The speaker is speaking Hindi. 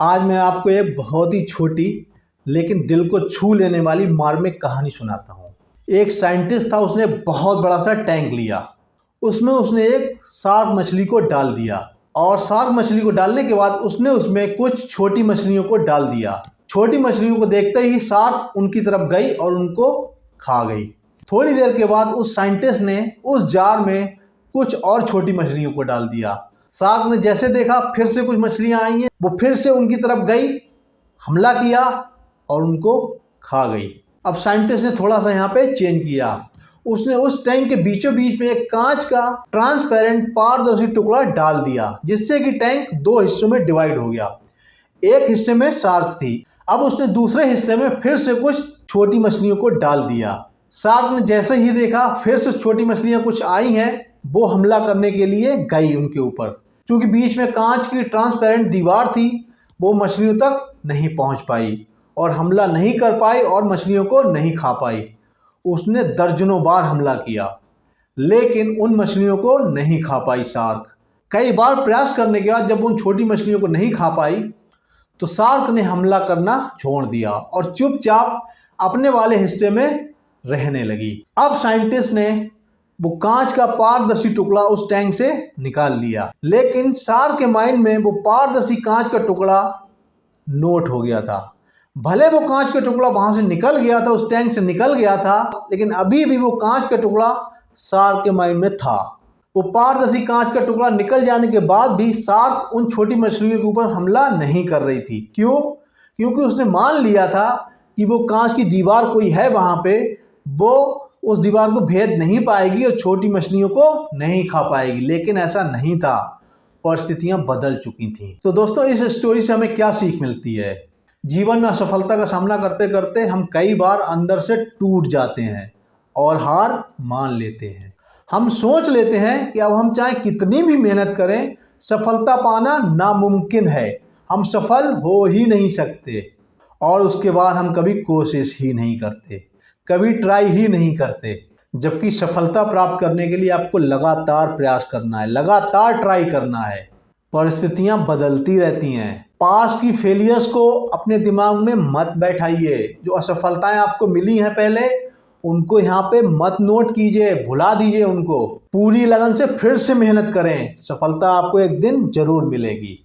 आज मैं आपको एक बहुत ही छोटी लेकिन दिल को छू लेने वाली मार्मिक कहानी सुनाता हूँ। एक साइंटिस्ट था, उसने बहुत बड़ा सा टैंक लिया। उसमें उसने एक शार्क मछली को डाल दिया और शार्क मछली को डालने के बाद उसने उसमें कुछ छोटी मछलियों को डाल दिया। छोटी मछलियों को देखते ही शार्क उनकी तरफ गई और उनको खा गई। थोड़ी देर के बाद उस साइंटिस्ट ने उस जार में कुछ और छोटी मछलियों को डाल दिया। शार्क ने जैसे देखा फिर से कुछ मछलियां आई हैं, वो फिर से उनकी तरफ गई, हमला किया और उनको खा गई। अब साइंटिस्ट ने थोड़ा सा यहाँ पे चेंज किया। उसने उस टैंक के बीचों बीच में एक कांच का ट्रांसपेरेंट पारदर्शी टुकड़ा डाल दिया, जिससे कि टैंक दो हिस्सों में डिवाइड हो गया। एक हिस्से में शार्क थी, अब उसने दूसरे हिस्से में फिर से कुछ छोटी मछलियों को डाल दिया। शार्क ने जैसे ही देखा फिर से छोटी मछलियां कुछ आई हैं, वो हमला करने के लिए गई उनके ऊपर। क्योंकि बीच में कांच की ट्रांसपेरेंट दीवार थी, वो मछलियों तक नहीं पहुंच पाई और हमला नहीं कर पाई और मछलियों को नहीं खा पाई। उसने दर्जनों बार हमला किया लेकिन उन मछलियों को नहीं खा पाई शार्क। कई बार प्रयास करने के बाद जब उन छोटी मछलियों को नहीं खा पाई तो शार्क ने हमला करना छोड़ दिया और चुपचाप अपने वाले हिस्से में रहने लगी। अब साइंटिस्ट ने वो कांच का पारदर्शी टुकड़ा उस टैंक से निकाल लिया, लेकिन शार्क के माइंड में वो पारदर्शी कांच का टुकड़ा नोट हो गया था। भले वो कांच का टुकड़ा वहां से निकल गया था, उस टैंक से निकल गया था, लेकिन अभी भी वो कांच का टुकड़ा शार्क के माइंड में था। वो पारदर्शी कांच का टुकड़ा निकल जाने के बाद भी शार्क उन छोटी मछलियों के ऊपर हमला नहीं कर रही थी। क्यों? क्योंकि उसने मान लिया था कि वो कांच की दीवार कोई है वहां पे, वो उस दीवार को भेद नहीं पाएगी और छोटी मछलियों को नहीं खा पाएगी। लेकिन ऐसा नहीं था, परिस्थितियां बदल चुकी थीं। तो दोस्तों, इस स्टोरी से हमें क्या सीख मिलती है? जीवन में असफलता का सामना करते करते हम कई बार अंदर से टूट जाते हैं और हार मान लेते हैं। हम सोच लेते हैं कि अब हम चाहे कितनी भी मेहनत करें, सफलता पाना नामुमकिन है, हम सफल हो ही नहीं सकते। और उसके बाद हम कभी कोशिश ही नहीं करते, कभी ट्राई ही नहीं करते। जबकि सफलता प्राप्त करने के लिए आपको लगातार प्रयास करना है, लगातार ट्राई करना है। परिस्थितियां बदलती रहती हैं। पास्ट की फेलियर्स को अपने दिमाग में मत बैठाइए। जो असफलताएं आपको मिली हैं पहले, उनको यहाँ पे मत नोट कीजिए, भुला दीजिए उनको। पूरी लगन से फिर से मेहनत करें, सफलता आपको एक दिन जरूर मिलेगी।